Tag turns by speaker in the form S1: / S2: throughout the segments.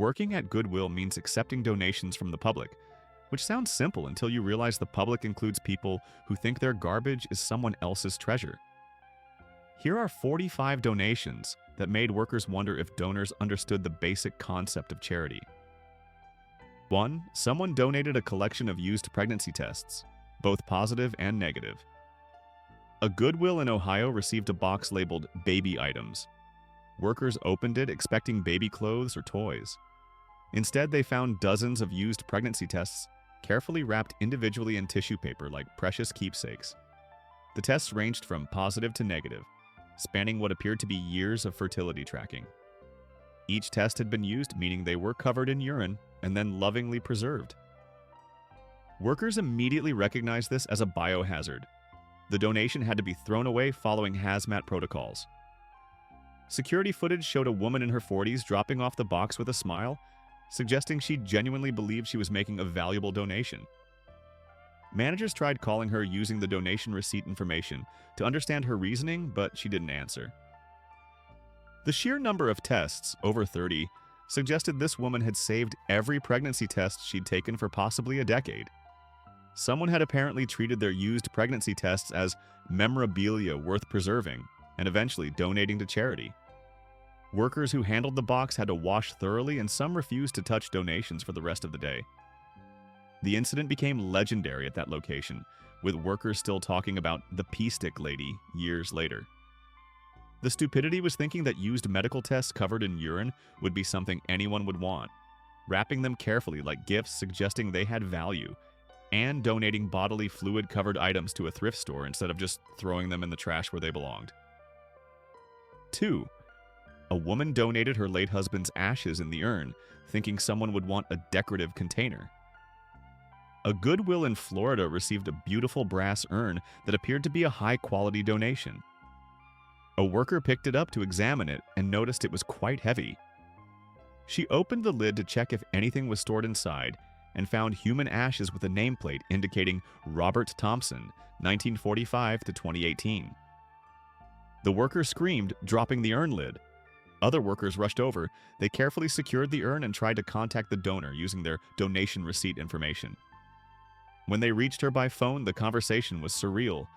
S1: Working at Goodwill means accepting donations from the public, which sounds simple until you realize the public includes people who think their garbage is someone else's treasure. Here are 45 donations that made workers wonder if donors understood the basic concept of charity. 1. Someone donated a collection of used pregnancy tests, both positive and negative. A Goodwill in Ohio received a box labeled baby items. Workers opened it expecting baby clothes or toys. Instead, they found dozens of used pregnancy tests carefully wrapped individually in tissue paper like precious keepsakes. The tests ranged from positive to negative, spanning what appeared to be years of fertility tracking. Each test had been used, meaning they were covered in urine and then lovingly preserved. Workers immediately recognized this as a biohazard. The donation had to be thrown away following hazmat protocols. Security footage showed a woman in her 40s dropping off the box with a smile, suggesting she genuinely believed she was making a valuable donation. Managers tried calling her using the donation receipt information to understand her reasoning, but she didn't answer. The sheer number of tests, over 30, suggested this woman had saved every pregnancy test she'd taken for possibly a decade. Someone had apparently treated their used pregnancy tests as memorabilia worth preserving and eventually donating to charity. Workers who handled the box had to wash thoroughly, and some refused to touch donations for the rest of the day. The incident became legendary at that location, with workers still talking about the pea stick lady years later. The stupidity was thinking that used medical tests covered in urine would be something anyone would want, wrapping them carefully like gifts suggesting they had value, and donating bodily fluid-covered items to a thrift store instead of just throwing them in the trash where they belonged. 2. A woman donated her late husband's ashes in the urn, thinking someone would want a decorative container. A Goodwill in Florida received a beautiful brass urn that appeared to be a high-quality donation. A worker picked it up to examine it and noticed it was quite heavy. She opened the lid to check if anything was stored inside and found human ashes with a nameplate indicating Robert Thompson, 1945 to 2018. The worker screamed, dropping the urn lid. Other workers rushed over. They carefully secured the urn and tried to contact the donor using their donation receipt information. When they reached her by phone, the conversation was surreal.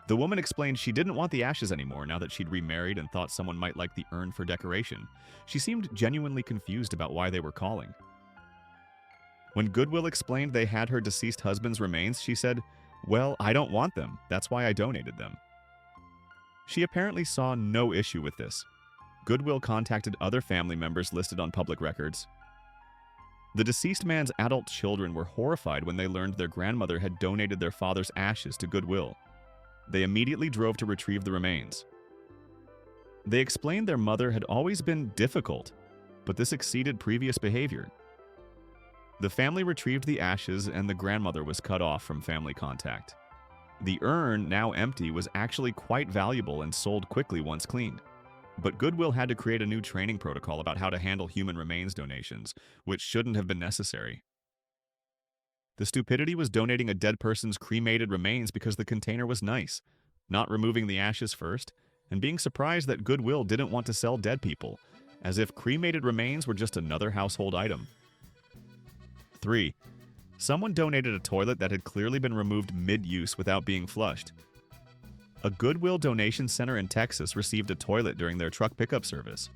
S1: The woman explained she didn't want the ashes anymore now that she'd remarried and thought someone might like the urn for decoration. She seemed genuinely confused about why they were calling. When Goodwill explained they had her deceased husband's remains, she said, "Well, I don't want them. That's why I donated them." She apparently saw no issue with this. Goodwill contacted other family members listed on public records. The deceased man's adult children were horrified when they learned their grandmother had donated their father's ashes to Goodwill. They immediately drove to retrieve the remains. They explained their mother had always been difficult, but this exceeded previous behavior. The family retrieved the ashes and the grandmother was cut off from family contact. The urn, now empty, was actually quite valuable and sold quickly once cleaned. But Goodwill had to create a new training protocol about how to handle human remains donations, which shouldn't have been necessary. The stupidity was donating a dead person's cremated remains because the container was nice, not removing the ashes first, and being surprised that Goodwill didn't want to sell dead people, as if cremated remains were just another household item. 3. Someone donated a toilet that had clearly been removed mid-use without being flushed. A Goodwill donation center in Texas received a toilet during their truck pickup service.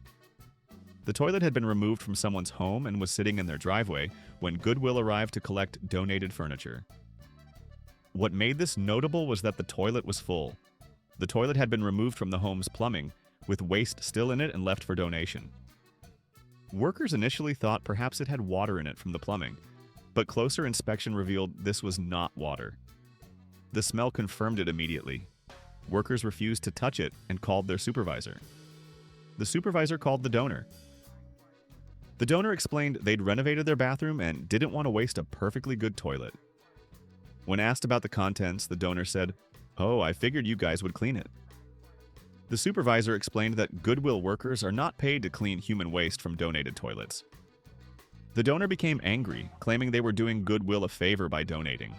S1: The toilet had been removed from someone's home and was sitting in their driveway when Goodwill arrived to collect donated furniture. What made this notable was that the toilet was full. The toilet had been removed from the home's plumbing, with waste still in it and left for donation. Workers initially thought perhaps it had water in it from the plumbing, but closer inspection revealed this was not water. The smell confirmed it immediately. Workers refused to touch it and called their supervisor. The supervisor called the donor. The donor explained they'd renovated their bathroom and didn't want to waste a perfectly good toilet. When asked about the contents, the donor said, "Oh, I figured you guys would clean it." The supervisor explained that Goodwill workers are not paid to clean human waste from donated toilets. The donor became angry, claiming they were doing Goodwill a favor by donating.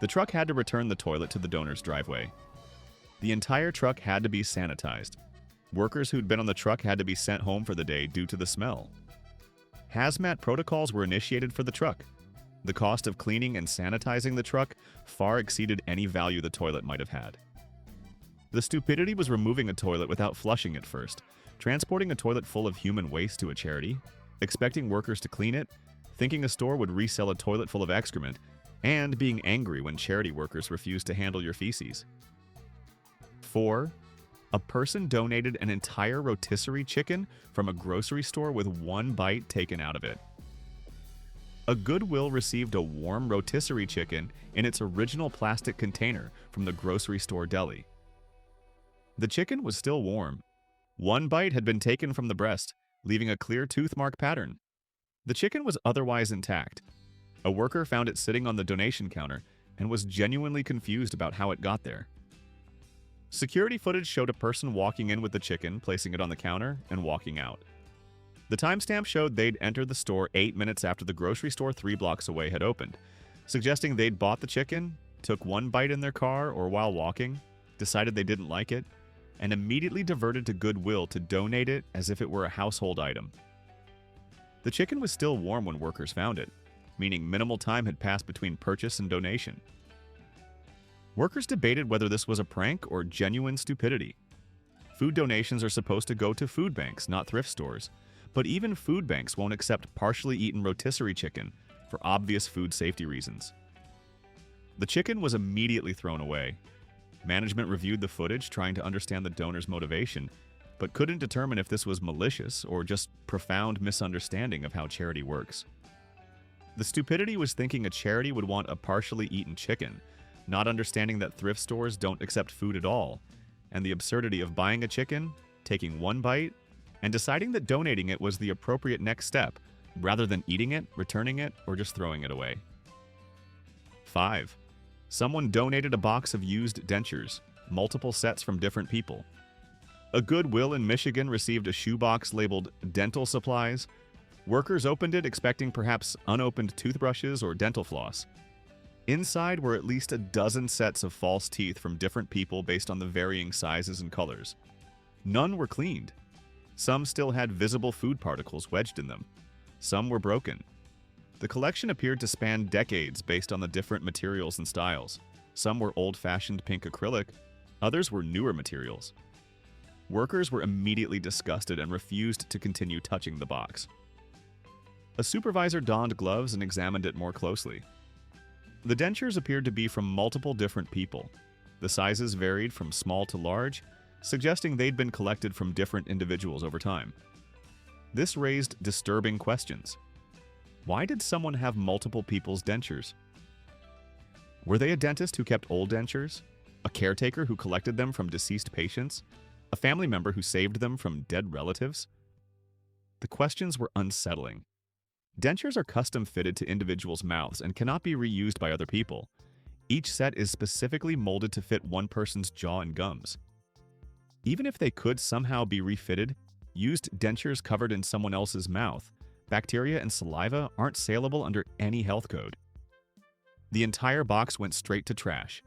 S1: The truck had to return the toilet to the donor's driveway. The entire truck had to be sanitized. Workers who'd been on the truck had to be sent home for the day due to the smell. hazmat protocols were initiated for the truck. The cost of cleaning and sanitizing the truck far exceeded any value the toilet might have had. The stupidity was removing a toilet without flushing it first, transporting a toilet full of human waste to a charity, expecting workers to clean it, thinking a store would resell a toilet full of excrement, and being angry when charity workers refused to handle your feces. 4. A person donated an entire rotisserie chicken from a grocery store with one bite taken out of it. A Goodwill received a warm rotisserie chicken in its original plastic container from the grocery store deli. The chicken was still warm. One bite had been taken from the breast, leaving a clear tooth mark pattern. The chicken was otherwise intact. A worker found it sitting on the donation counter and was genuinely confused about how it got there. Security footage showed a person walking in with the chicken, placing it on the counter, and walking out. The timestamp showed they'd entered the store 8 minutes after the grocery store 3 blocks away had opened, suggesting they'd bought the chicken, took one bite in their car or while walking, decided they didn't like it, and immediately diverted to Goodwill to donate it as if it were a household item. The chicken was still warm when workers found it, meaning minimal time had passed between purchase and donation. Workers debated whether this was a prank or genuine stupidity. Food donations are supposed to go to food banks, not thrift stores, but even food banks won't accept partially eaten rotisserie chicken for obvious food safety reasons. The chicken was immediately thrown away. Management reviewed the footage, trying to understand the donor's motivation, but couldn't determine if this was malicious or just profound misunderstanding of how charity works. The stupidity was thinking a charity would want a partially eaten chicken, not understanding that thrift stores don't accept food at all, and the absurdity of buying a chicken, taking one bite, and deciding that donating it was the appropriate next step, rather than eating it, returning it, or just throwing it away. 5. Someone donated a box of used dentures, multiple sets from different people. A Goodwill in Michigan received a shoebox labeled dental supplies. Workers opened it expecting perhaps unopened toothbrushes or dental floss. Inside were at least a dozen sets of false teeth from different people based on the varying sizes and colors. None were cleaned. Some still had visible food particles wedged in them. Some were broken. The collection appeared to span decades based on the different materials and styles. Some were old-fashioned pink acrylic, others were newer materials. Workers were immediately disgusted and refused to continue touching the box. A supervisor donned gloves and examined it more closely. The dentures appeared to be from multiple different people. The sizes varied from small to large, suggesting they'd been collected from different individuals over time. This raised disturbing questions. Why did someone have multiple people's dentures? Were they a dentist who kept old dentures? A caretaker who collected them from deceased patients? A family member who saved them from dead relatives? The questions were unsettling. Dentures are custom fitted to individuals' mouths and cannot be reused by other people. Each set is specifically molded to fit one person's jaw and gums. Even if they could somehow be refitted, used dentures covered in someone else's mouth, bacteria and saliva aren't saleable under any health code. The entire box went straight to trash.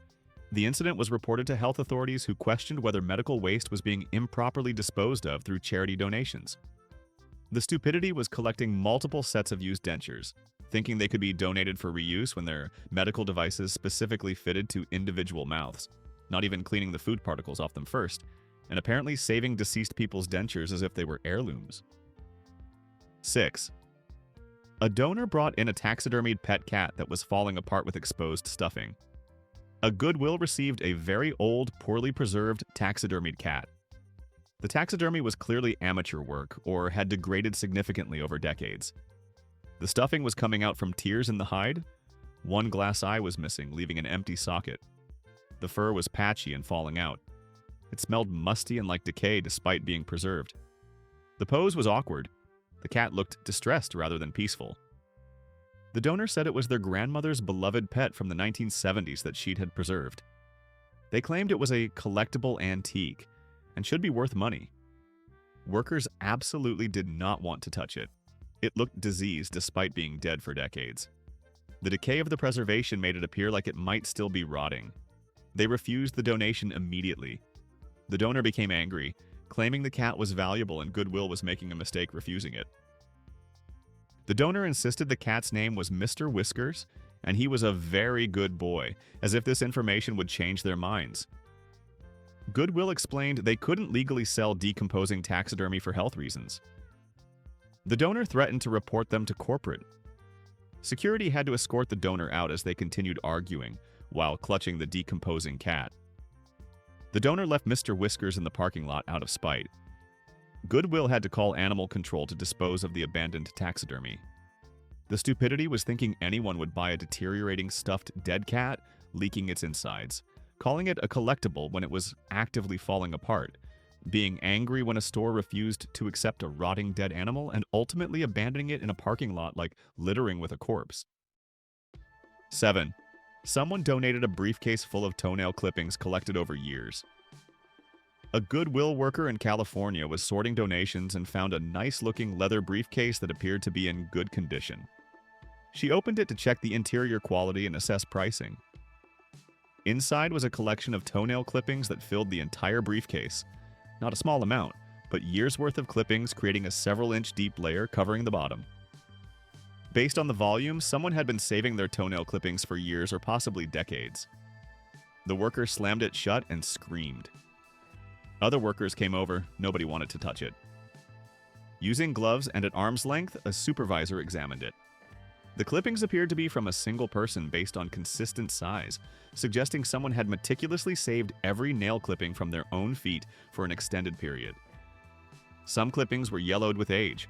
S1: The incident was reported to health authorities who questioned whether medical waste was being improperly disposed of through charity donations. The stupidity was collecting multiple sets of used dentures, thinking they could be donated for reuse when they're medical devices specifically fitted to individual mouths, not even cleaning the food particles off them first, and apparently saving deceased people's dentures as if they were heirlooms. 6. A donor brought in a taxidermied pet cat that was falling apart with exposed stuffing. A Goodwill received a very old, poorly preserved taxidermied cat. The taxidermy was clearly amateur work or had degraded significantly over decades. The stuffing was coming out from tears in the hide. One glass eye was missing, leaving an empty socket. The fur was patchy and falling out. It smelled musty and like decay despite being preserved. The pose was awkward. The cat looked distressed rather than peaceful. The donor said it was their grandmother's beloved pet from the 1970s that she'd had preserved. They claimed it was a collectible antique and should be worth money. Workers absolutely did not want to touch it. It looked diseased despite being dead for decades. The decay of the preservation made it appear like it might still be rotting. They refused the donation immediately. The donor became angry, claiming the cat was valuable and Goodwill was making a mistake refusing it. The donor insisted the cat's name was Mr. Whiskers, and he was a very good boy, as if this information would change their minds. Goodwill explained they couldn't legally sell decomposing taxidermy for health reasons. The donor threatened to report them to corporate. Security had to escort the donor out as they continued arguing, while clutching the decomposing cat. The donor left Mr. Whiskers in the parking lot out of spite. Goodwill had to call animal control to dispose of the abandoned taxidermy. The stupidity was thinking anyone would buy a deteriorating stuffed dead cat, leaking its insides, calling it a collectible when it was actively falling apart, being angry when a store refused to accept a rotting dead animal, and ultimately abandoning it in a parking lot like littering with a corpse. 7. Someone donated a briefcase full of toenail clippings collected over years. A Goodwill worker in California was sorting donations and found a nice-looking leather briefcase that appeared to be in good condition. She opened it to check the interior quality and assess pricing. Inside was a collection of toenail clippings that filled the entire briefcase. Not a small amount, but years' worth of clippings creating a several-inch deep layer covering the bottom. Based on the volume, someone had been saving their toenail clippings for years or possibly decades. The worker slammed it shut and screamed. Other workers came over, nobody wanted to touch it. Using gloves and at arm's length, a supervisor examined it. The clippings appeared to be from a single person based on consistent size, suggesting someone had meticulously saved every nail clipping from their own feet for an extended period. Some clippings were yellowed with age.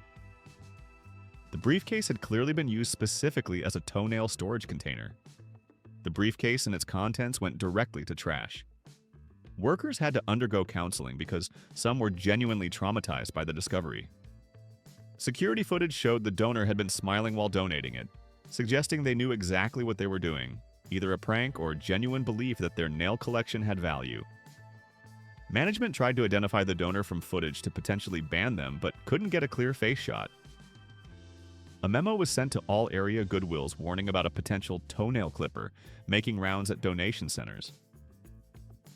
S1: The briefcase had clearly been used specifically as a toenail storage container. The briefcase and its contents went directly to trash. Workers had to undergo counseling because some were genuinely traumatized by the discovery. Security footage showed the donor had been smiling while donating it, suggesting they knew exactly what they were doing, either a prank or genuine belief that their nail collection had value. Management tried to identify the donor from footage to potentially ban them, but couldn't get a clear face shot. A memo was sent to all area Goodwills warning about a potential toenail clipper making rounds at donation centers.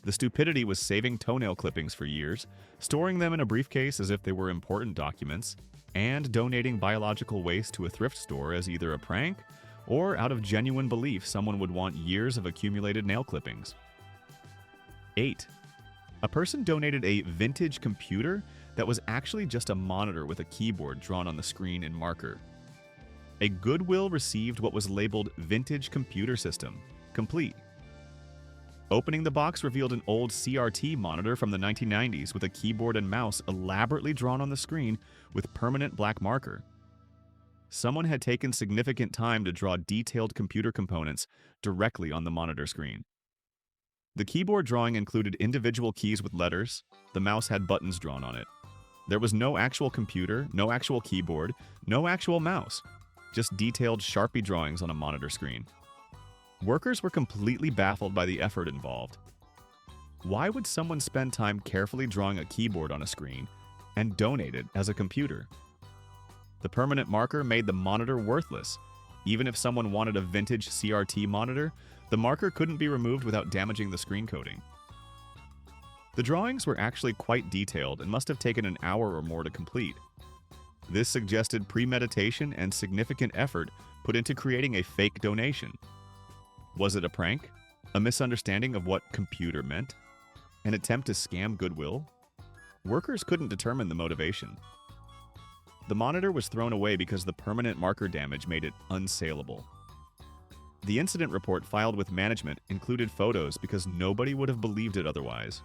S1: The stupidity was saving toenail clippings for years, storing them in a briefcase as if they were important documents, and donating biological waste to a thrift store as either a prank or out of genuine belief someone would want years of accumulated nail clippings. 8. A person donated a vintage computer that was actually just a monitor with a keyboard drawn on the screen in marker. A Goodwill received what was labeled Vintage Computer System, complete. Opening the box revealed an old CRT monitor from the 1990s with a keyboard and mouse elaborately drawn on the screen with permanent black marker. Someone had taken significant time to draw detailed computer components directly on the monitor screen. The keyboard drawing included individual keys with letters. The mouse had buttons drawn on it. There was no actual computer, no actual keyboard, no actual mouse, just detailed Sharpie drawings on a monitor screen. Workers were completely baffled by the effort involved. Why would someone spend time carefully drawing a keyboard on a screen and donate it as a computer? The permanent marker made the monitor worthless. Even if someone wanted a vintage CRT monitor, the marker couldn't be removed without damaging the screen coating. The drawings were actually quite detailed and must have taken an hour or more to complete. This suggested premeditation and significant effort put into creating a fake donation. Was it a prank? A misunderstanding of what computer meant? An attempt to scam Goodwill? Workers couldn't determine the motivation. The monitor was thrown away because the permanent marker damage made it unsaleable. The incident report filed with management included photos because nobody would have believed it otherwise.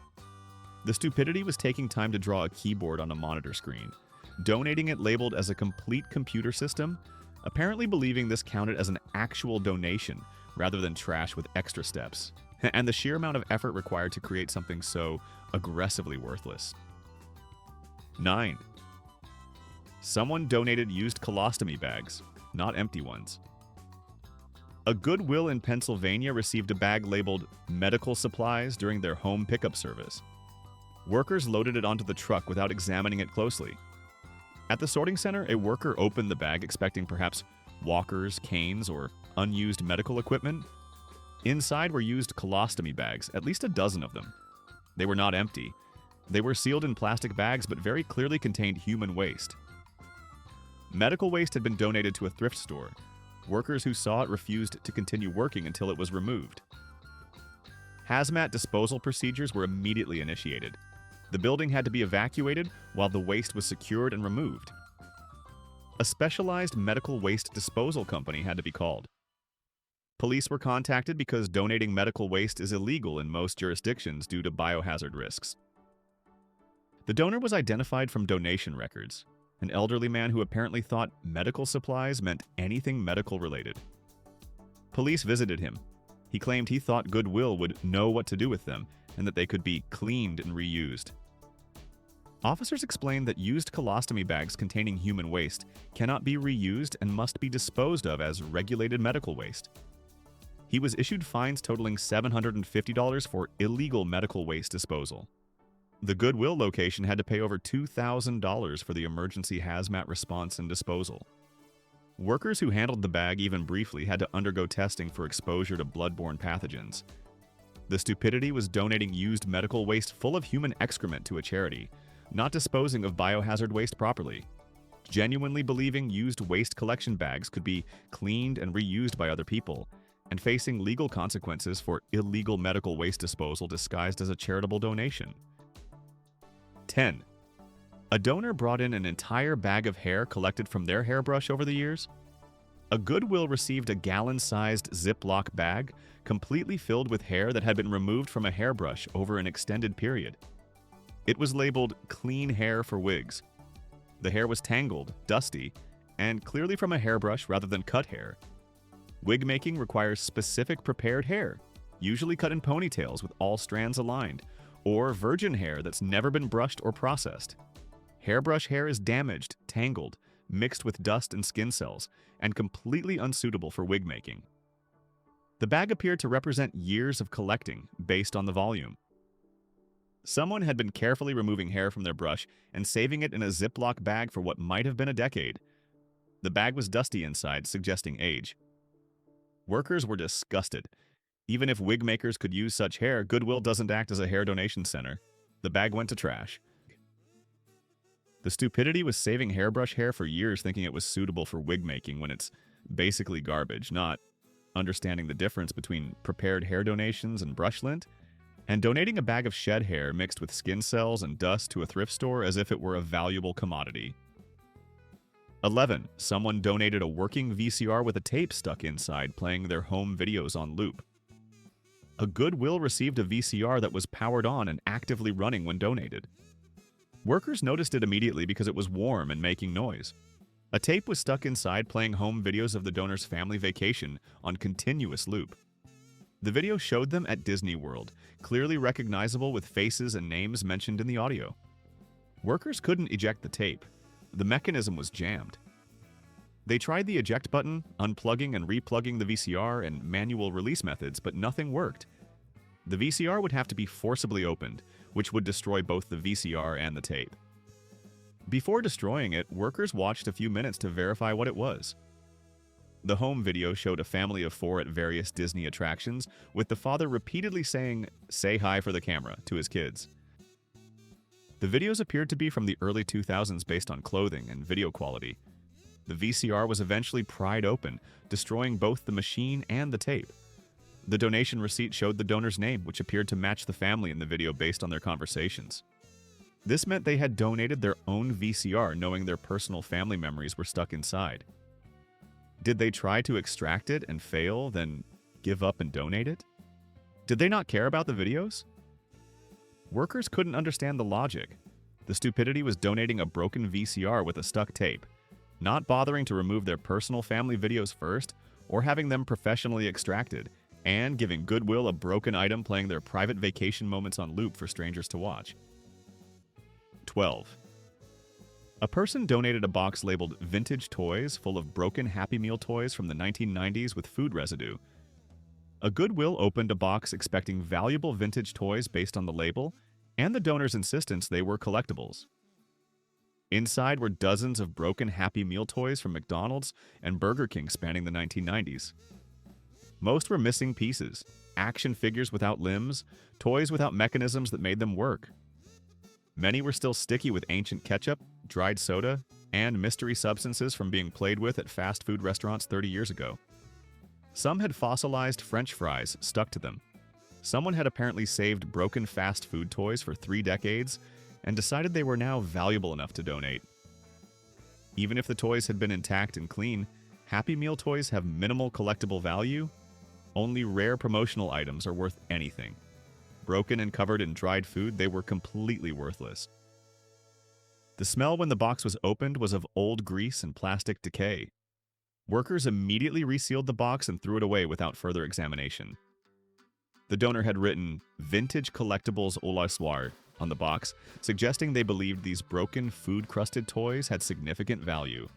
S1: The stupidity was taking time to draw a keyboard on a monitor screen, donating it labeled as a complete computer system, apparently believing this counted as an actual donation rather than trash with extra steps, and the sheer amount of effort required to create something so aggressively worthless. 9. Someone donated used colostomy bags, not empty ones. A Goodwill in Pennsylvania received a bag labeled medical supplies during their home pickup service. Workers loaded it onto the truck without examining it closely. At the sorting center, a worker opened the bag expecting perhaps walkers, canes, or unused medical equipment. Inside were used colostomy bags, at least a dozen of them. They were not empty. They were sealed in plastic bags but very clearly contained human waste. Medical waste had been donated to a thrift store. Workers who saw it refused to continue working until it was removed. Hazmat disposal procedures were immediately initiated. The building had to be evacuated while the waste was secured and removed. A specialized medical waste disposal company had to be called. Police were contacted because donating medical waste is illegal in most jurisdictions due to biohazard risks. The donor was identified from donation records, an elderly man who apparently thought medical supplies meant anything medical related. Police visited him. He claimed he thought Goodwill would know what to do with them and that they could be cleaned and reused. Officers explained that used colostomy bags containing human waste cannot be reused and must be disposed of as regulated medical waste. He was issued fines totaling $750 for illegal medical waste disposal. The Goodwill location had to pay over $2,000 for the emergency hazmat response and disposal. Workers who handled the bag even briefly had to undergo testing for exposure to bloodborne pathogens. The stupidity was donating used medical waste full of human excrement to a charity, not disposing of biohazard waste properly, genuinely believing used waste collection bags could be cleaned and reused by other people, and facing legal consequences for illegal medical waste disposal disguised as a charitable donation. 10. A donor brought in an entire bag of hair collected from their hairbrush over the years. A Goodwill received a gallon-sized Ziploc bag completely filled with hair that had been removed from a hairbrush over an extended period. It was labeled "clean hair for wigs." The hair was tangled, dusty, and clearly from a hairbrush rather than cut hair. Wig making requires specific prepared hair, usually cut in ponytails with all strands aligned, or virgin hair that's never been brushed or processed. Hairbrush hair is damaged, tangled, mixed with dust and skin cells, and completely unsuitable for wig making. The bag appeared to represent years of collecting based on the volume. Someone had been carefully removing hair from their brush and saving it in a Ziploc bag for what might have been a decade. The bag was dusty inside, suggesting age. Workers were disgusted. Even if wig makers could use such hair, Goodwill doesn't act as a hair donation center. The bag went to trash. The stupidity was saving hairbrush hair for years thinking it was suitable for wig making when it's basically garbage, not understanding the difference between prepared hair donations and brush lint, and donating a bag of shed hair mixed with skin cells and dust to a thrift store as if it were a valuable commodity. 11. Someone donated a working VCR with a tape stuck inside playing their home videos on loop. A Goodwill received a VCR that was powered on and actively running when donated. Workers noticed it immediately because it was warm and making noise. A tape was stuck inside playing home videos of the donor's family vacation on continuous loop. The video showed them at Disney World, clearly recognizable with faces and names mentioned in the audio. Workers couldn't eject the tape. The mechanism was jammed. They tried the eject button, unplugging and replugging the VCR, and manual release methods, but nothing worked. The VCR would have to be forcibly opened, which would destroy both the VCR and the tape. Before destroying it, workers watched a few minutes to verify what it was. The home video showed a family of 4 at various Disney attractions, with the father repeatedly saying, "Say hi for the camera," to his kids. The videos appeared to be from the early 2000s based on clothing and video quality. The VCR was eventually pried open, destroying both the machine and the tape. The donation receipt showed the donor's name, which appeared to match the family in the video based on their conversations. This meant they had donated their own VCR, knowing their personal family memories were stuck inside. Did they try to extract it and fail, then give up and donate it? Did they not care about the videos? Workers couldn't understand the logic. The stupidity was donating a broken VCR with a stuck tape, not bothering to remove their personal family videos first, or having them professionally extracted, and giving Goodwill a broken item playing their private vacation moments on loop for strangers to watch. 12. A person donated a box labeled "Vintage Toys" full of broken Happy Meal toys from the 1990s with food residue. A Goodwill opened a box expecting valuable vintage toys based on the label and the donor's insistence they were collectibles. Inside were dozens of broken Happy Meal toys from McDonald's and Burger King spanning the 1990s. Most were missing pieces, action figures without limbs, toys without mechanisms that made them work. Many were still sticky with ancient ketchup, dried soda, and mystery substances from being played with at fast food restaurants 30 years ago. Some had fossilized French fries stuck to them. Someone had apparently saved broken fast food toys for 3 decades and decided they were now valuable enough to donate. Even if the toys had been intact and clean, Happy Meal toys have minimal collectible value. Only rare promotional items are worth anything. Broken and covered in dried food, they were completely worthless. The smell when the box was opened was of old grease and plastic decay. Workers immediately resealed the box and threw it away without further examination. The donor had written "Vintage Collectibles au la soir" on the box, suggesting they believed these broken, food-crusted toys had significant value.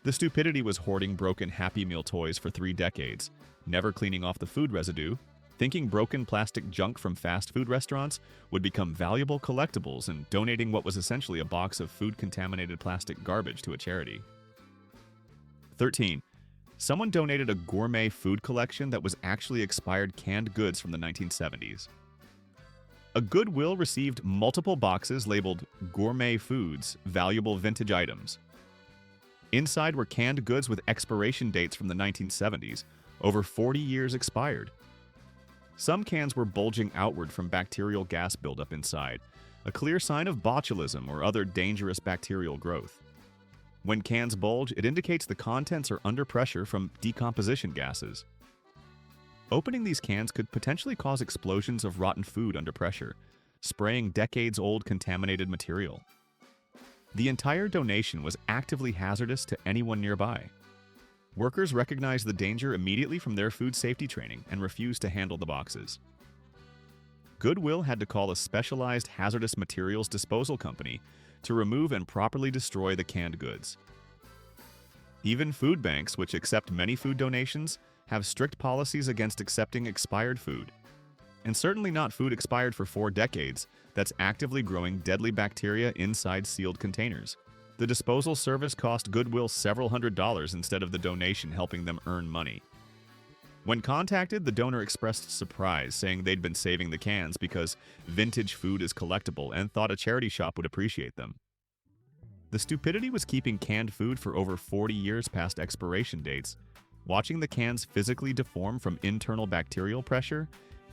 S1: The stupidity was hoarding broken Happy Meal toys for 3 decades, never cleaning off the food residue, thinking broken plastic junk from fast food restaurants would become valuable collectibles, and donating what was essentially a box of food-contaminated plastic garbage to a charity. 13. Someone donated a gourmet food collection that was actually expired canned goods from the 1970s. A Goodwill received multiple boxes labeled "Gourmet Foods, Valuable Vintage Items." Inside were canned goods with expiration dates from the 1970s, over 40 years expired. Some cans were bulging outward from bacterial gas buildup inside, a clear sign of botulism or other dangerous bacterial growth. When cans bulge, it indicates the contents are under pressure from decomposition gases. Opening these cans could potentially cause explosions of rotten food under pressure, spraying decades-old contaminated material. The entire donation was actively hazardous to anyone nearby. Workers recognized the danger immediately from their food safety training and refused to handle the boxes. Goodwill had to call a specialized hazardous materials disposal company to remove and properly destroy the canned goods. Even food banks, which accept many food donations, have strict policies against accepting expired food. And certainly not food expired for 4 decades that's actively growing deadly bacteria inside sealed containers. The disposal service cost Goodwill several $100s instead of the donation helping them earn money. When contacted, the donor expressed surprise, saying they'd been saving the cans because vintage food is collectible and thought a charity shop would appreciate them. The stupidity was keeping canned food for over 40 years past expiration dates, watching the cans physically deform from internal bacterial pressure,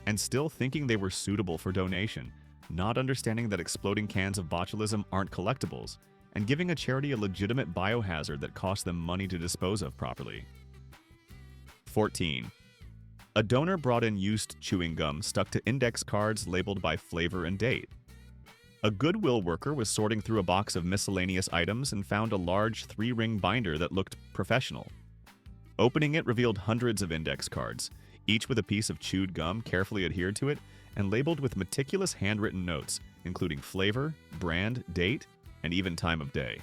S1: and still thinking they were suitable for donation, not understanding that exploding cans of botulism aren't collectibles, and giving a charity a legitimate biohazard that costs them money to dispose of properly. 14. A donor brought in used chewing gum stuck to index cards labeled by flavor and date. A Goodwill worker was sorting through a box of miscellaneous items and found a large 3-ring binder that looked professional. Opening it revealed hundreds of index cards, each with a piece of chewed gum carefully adhered to it and labeled with meticulous handwritten notes, including flavor, brand, date, and even time of day.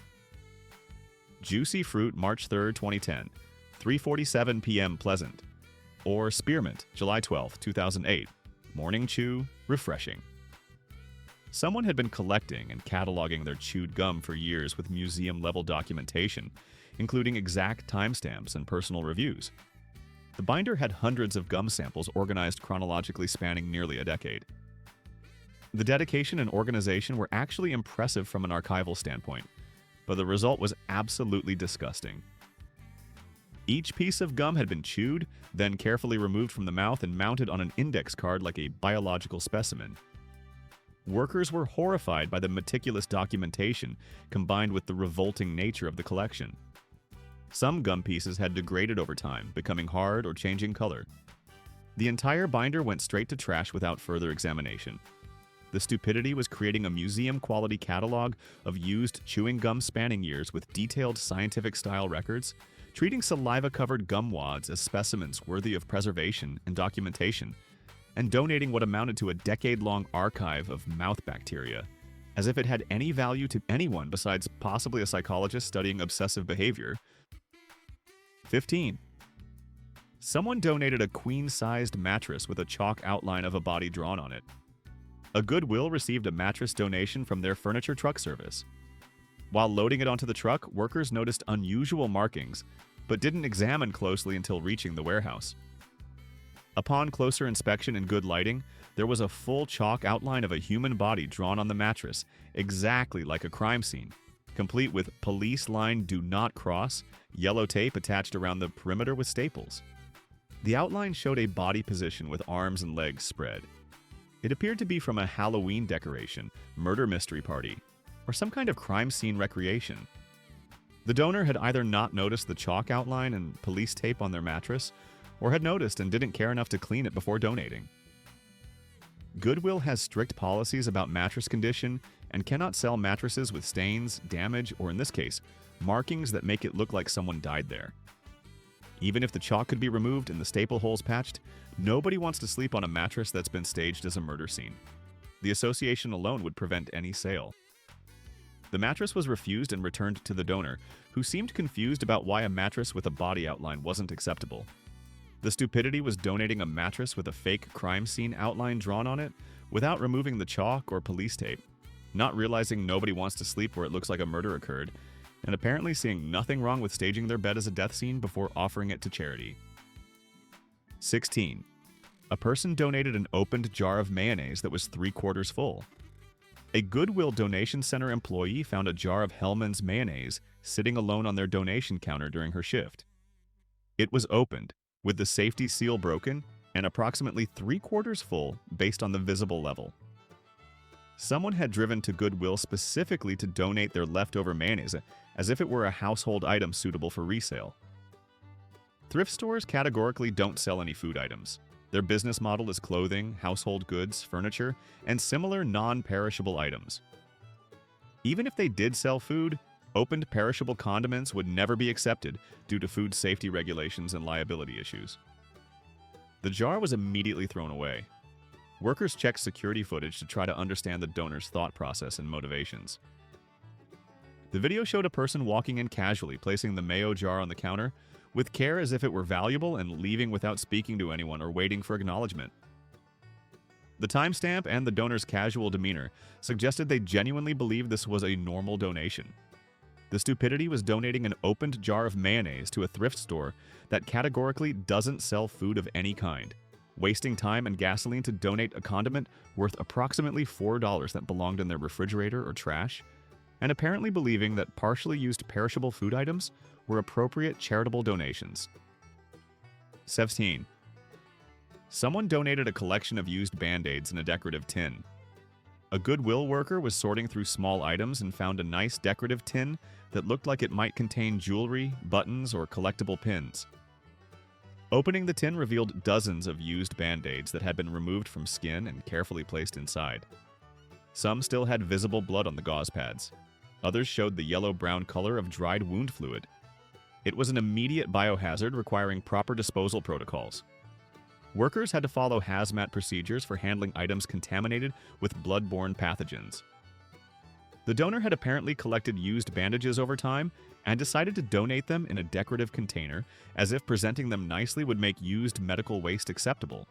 S1: Juicy Fruit, March 3, 2010, 3:47 p.m. Pleasant. Or Spearmint, July 12, 2008. Morning chew, refreshing. Someone had been collecting and cataloging their chewed gum for years with museum-level documentation, including exact timestamps and personal reviews. The binder had hundreds of gum samples organized chronologically spanning nearly a decade. The dedication and organization were actually impressive from an archival standpoint, but the result was absolutely disgusting. Each piece of gum had been chewed, then carefully removed from the mouth and mounted on an index card like a biological specimen. Workers were horrified by the meticulous documentation combined with the revolting nature of the collection. Some gum pieces had degraded over time, becoming hard or changing color. The entire binder went straight to trash without further examination. The stupidity was creating a museum-quality catalog of used chewing gum spanning years with detailed scientific-style records, treating saliva-covered gum wads as specimens worthy of preservation and documentation, and donating what amounted to a decade-long archive of mouth bacteria, as if it had any value to anyone besides possibly a psychologist studying obsessive behavior. 15. Someone donated a queen-sized mattress with a chalk outline of a body drawn on it. A Goodwill received a mattress donation from their furniture truck service. While loading it onto the truck, workers noticed unusual markings, but didn't examine closely until reaching the warehouse. Upon closer inspection and good lighting, there was a full chalk outline of a human body drawn on the mattress, exactly like a crime scene. complete with "Police line do not cross," yellow tape attached around the perimeter with staples. The outline showed a body position with arms and legs spread. It appeared to be from a Halloween decoration, murder mystery party, or some kind of crime scene recreation. The donor had either not noticed the chalk outline and police tape on their mattress, or had noticed and didn't care enough to clean it before donating. Goodwill has strict policies about mattress condition and cannot sell mattresses with stains, damage, or in this case, markings that make it look like someone died there. Even if the chalk could be removed and the staple holes patched, nobody wants to sleep on a mattress that's been staged as a murder scene. The association alone would prevent any sale. The mattress was refused and returned to the donor, who seemed confused about why a mattress with a body outline wasn't acceptable. The stupidity was donating a mattress with a fake crime scene outline drawn on it without removing the chalk or police tape, not realizing nobody wants to sleep where it looks like a murder occurred, and apparently seeing nothing wrong with staging their bed as a death scene before offering it to charity. 16. A person donated an opened jar of mayonnaise that was 3/4 full. A Goodwill donation center employee found a jar of Hellmann's mayonnaise sitting alone on their donation counter during her shift. It was opened, with the safety seal broken, and approximately 3/4 full based on the visible level. Someone had driven to Goodwill specifically to donate their leftover mayonnaise, as if it were a household item suitable for resale. Thrift stores categorically don't sell any food items. Their business model is clothing, household goods, furniture, and similar non-perishable items. Even if they did sell food, opened perishable condiments would never be accepted due to food safety regulations and liability issues. The jar was immediately thrown away. Workers checked security footage to try to understand the donor's thought process and motivations. The video showed a person walking in casually, placing the mayo jar on the counter with care as if it were valuable and leaving without speaking to anyone or waiting for acknowledgement. The timestamp and the donor's casual demeanor suggested they genuinely believed this was a normal donation. The stupidity was donating an opened jar of mayonnaise to a thrift store that categorically doesn't sell food of any kind, wasting time and gasoline to donate a condiment worth approximately $4 that belonged in their refrigerator or trash, and apparently believing that partially used perishable food items were appropriate charitable donations. 17. Someone donated a collection of used Band-Aids in a decorative tin. A Goodwill worker was sorting through small items and found a nice decorative tin that looked like it might contain jewelry, buttons, or collectible pins. Opening the tin revealed dozens of used Band-Aids that had been removed from skin and carefully placed inside. Some still had visible blood on the gauze pads. Others showed the yellow-brown color of dried wound fluid. It was an immediate biohazard requiring proper disposal protocols. Workers had to follow hazmat procedures for handling items contaminated with blood-borne pathogens. The donor had apparently collected used bandages over time and decided to donate them in a decorative container, as if presenting them nicely would make used medical waste acceptable.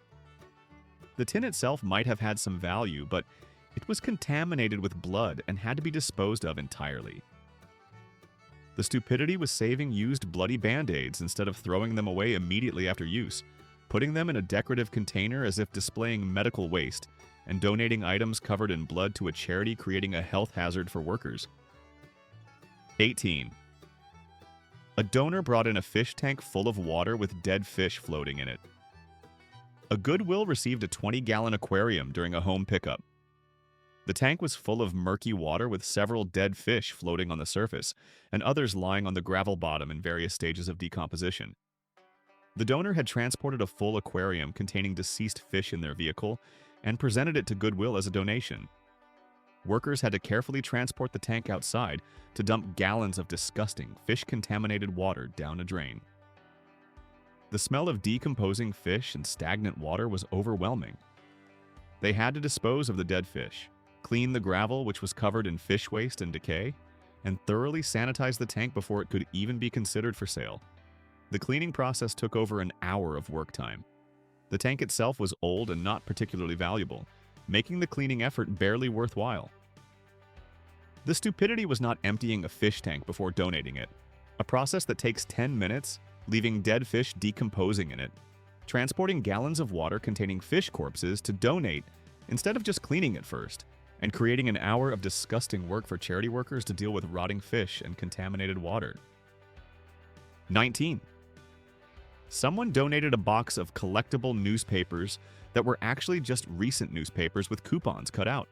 S1: The tin itself might have had some value, but it was contaminated with blood and had to be disposed of entirely. The stupidity was saving used bloody Band-Aids instead of throwing them away immediately after use, putting them in a decorative container as if displaying medical waste, and donating items covered in blood to a charity creating a health hazard for workers. 18. A donor brought in a fish tank full of water with dead fish floating in it. A Goodwill received a 20-gallon aquarium during a home pickup. The tank was full of murky water with several dead fish floating on the surface, and others lying on the gravel bottom in various stages of decomposition. The donor had transported a full aquarium containing deceased fish in their vehicle and presented it to Goodwill as a donation. Workers had to carefully transport the tank outside to dump gallons of disgusting, fish-contaminated water down a drain. The smell of decomposing fish and stagnant water was overwhelming. They had to dispose of the dead fish, clean the gravel which was covered in fish waste and decay, and thoroughly sanitize the tank before it could even be considered for sale. The cleaning process took over an hour of work time. The tank itself was old and not particularly valuable, making the cleaning effort barely worthwhile. The stupidity was not emptying a fish tank before donating it, a process that takes 10 minutes, leaving dead fish decomposing in it, transporting gallons of water containing fish corpses to donate instead of just cleaning it first, and creating an hour of disgusting work for charity workers to deal with rotting fish and contaminated water. 19. Someone donated a box of collectible newspapers that were actually just recent newspapers with coupons cut out.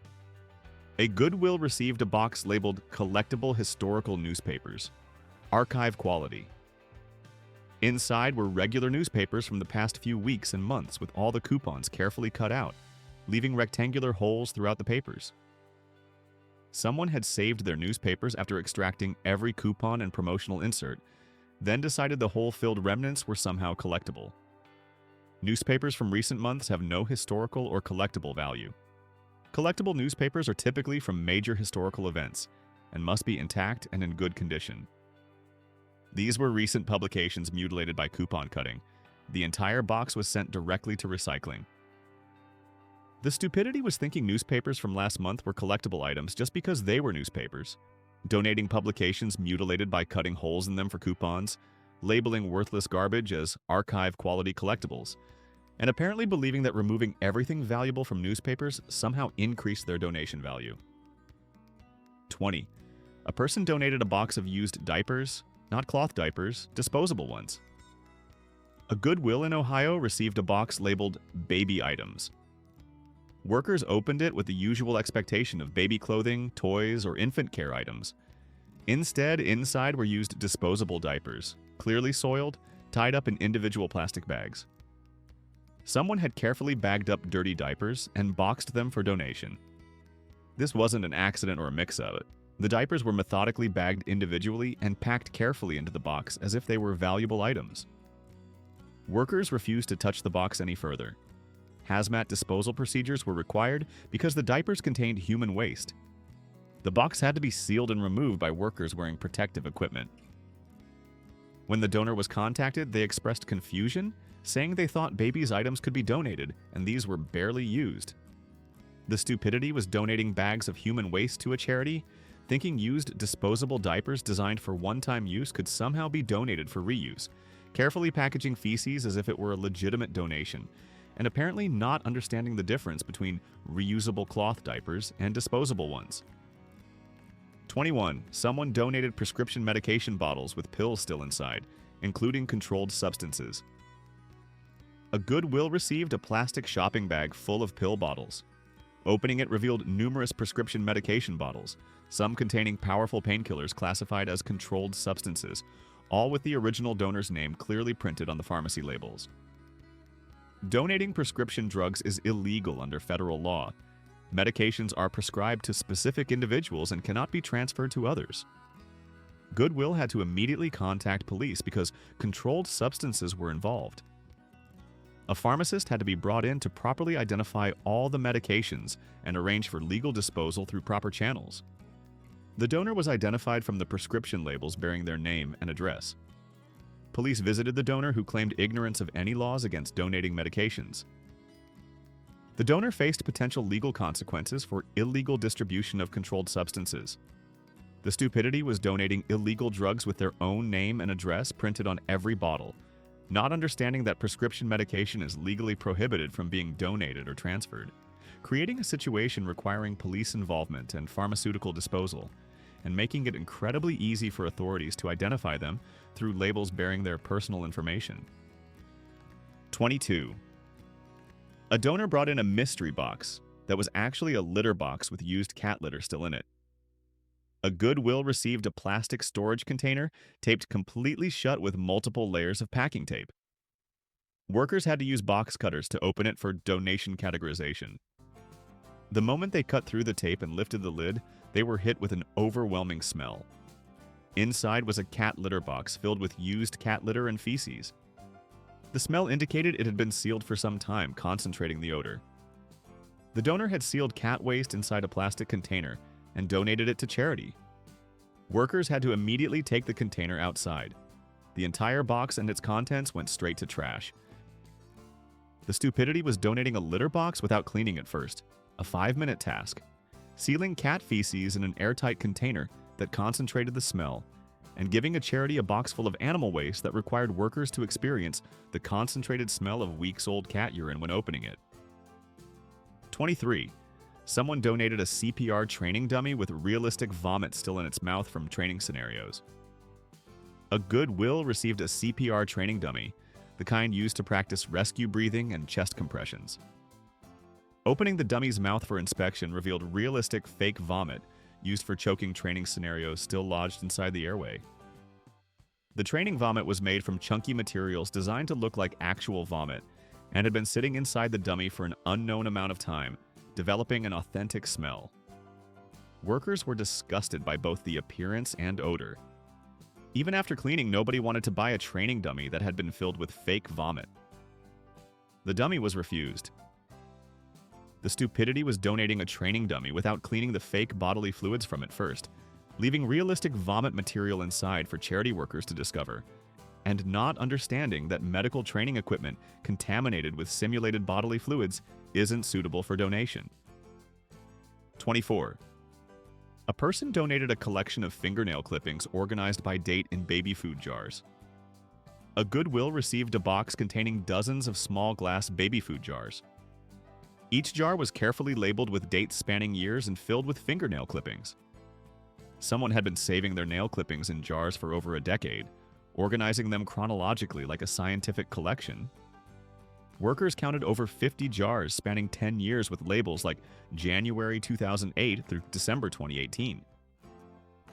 S1: A Goodwill received a box labeled Collectible Historical Newspapers, archive quality. Inside were regular newspapers from the past few weeks and months with all the coupons carefully cut out, leaving rectangular holes throughout the papers. Someone had saved their newspapers after extracting every coupon and promotional insert, then decided the hole-filled remnants were somehow collectible. Newspapers from recent months have no historical or collectible value. Collectible newspapers are typically from major historical events and must be intact and in good condition. These were recent publications mutilated by coupon cutting. The entire box was sent directly to recycling. The stupidity was thinking newspapers from last month were collectible items just because they were newspapers, donating publications mutilated by cutting holes in them for coupons, labeling worthless garbage as archive-quality collectibles, and apparently believing that removing everything valuable from newspapers somehow increased their donation value. 20. A person donated a box of used diapers, not cloth diapers, disposable ones. A Goodwill in Ohio received a box labeled Baby Items. Workers opened it with the usual expectation of baby clothing, toys, or infant care items. Instead, inside were used disposable diapers, clearly soiled, tied up in individual plastic bags. Someone had carefully bagged up dirty diapers and boxed them for donation. This wasn't an accident or a mix-up. The diapers were methodically bagged individually and packed carefully into the box as if they were valuable items. Workers refused to touch the box any further. Hazmat disposal procedures were required because the diapers contained human waste. The box had to be sealed and removed by workers wearing protective equipment. When the donor was contacted, they expressed confusion, saying they thought babies' items could be donated, and these were barely used. The stupidity was donating bags of human waste to a charity, thinking used disposable diapers designed for one-time use could somehow be donated for reuse, carefully packaging feces as if it were a legitimate donation, and apparently not understanding the difference between reusable cloth diapers and disposable ones. 21. Someone donated prescription medication bottles with pills still inside, including controlled substances. A Goodwill received a plastic shopping bag full of pill bottles. Opening it revealed numerous prescription medication bottles, some containing powerful painkillers classified as controlled substances, all with the original donor's name clearly printed on the pharmacy labels. Donating prescription drugs is illegal under federal law. Medications are prescribed to specific individuals and cannot be transferred to others. Goodwill had to immediately contact police because controlled substances were involved. A pharmacist had to be brought in to properly identify all the medications and arrange for legal disposal through proper channels. The donor was identified from the prescription labels bearing their name and address. Police visited the donor, who claimed ignorance of any laws against donating medications. The donor faced potential legal consequences for illegal distribution of controlled substances. The stupidity was donating illegal drugs with their own name and address printed on every bottle, not understanding that prescription medication is legally prohibited from being donated or transferred, creating a situation requiring police involvement and pharmaceutical disposal, and making it incredibly easy for authorities to identify them through labels bearing their personal information. 22. A donor brought in a mystery box that was actually a litter box with used cat litter still in it. A Goodwill received a plastic storage container taped completely shut with multiple layers of packing tape. Workers had to use box cutters to open it for donation categorization. The moment they cut through the tape and lifted the lid, they were hit with an overwhelming smell. Inside was a cat litter box filled with used cat litter and feces. The smell indicated it had been sealed for some time, concentrating the odor. The donor had sealed cat waste inside a plastic container and donated it to charity. Workers had to immediately take the container outside. The entire box and its contents went straight to trash. The stupidity was donating a litter box without cleaning it first, a 5-minute task, sealing cat feces in an airtight container that concentrated the smell, and giving a charity a box full of animal waste that required workers to experience the concentrated smell of weeks-old cat urine when opening it. 23. Someone donated a CPR training dummy with realistic vomit still in its mouth from training scenarios. A Goodwill received a CPR training dummy, the kind used to practice rescue breathing and chest compressions. Opening the dummy's mouth for inspection revealed realistic fake vomit used for choking training scenarios still lodged inside the airway. The training vomit was made from chunky materials designed to look like actual vomit and had been sitting inside the dummy for an unknown amount of time, developing an authentic smell. Workers were disgusted by both the appearance and odor. Even after cleaning, nobody wanted to buy a training dummy that had been filled with fake vomit. The dummy was refused. The stupidity was donating a training dummy without cleaning the fake bodily fluids from it first, leaving realistic vomit material inside for charity workers to discover, and not understanding that medical training equipment contaminated with simulated bodily fluids isn't suitable for donation. 24. A person donated a collection of fingernail clippings organized by date in baby food jars. A Goodwill received a box containing dozens of small glass baby food jars. Each jar was carefully labeled with dates spanning years and filled with fingernail clippings. Someone had been saving their nail clippings in jars for over a decade, organizing them chronologically like a scientific collection. Workers counted over 50 jars spanning 10 years with labels like January 2008 through December 2018.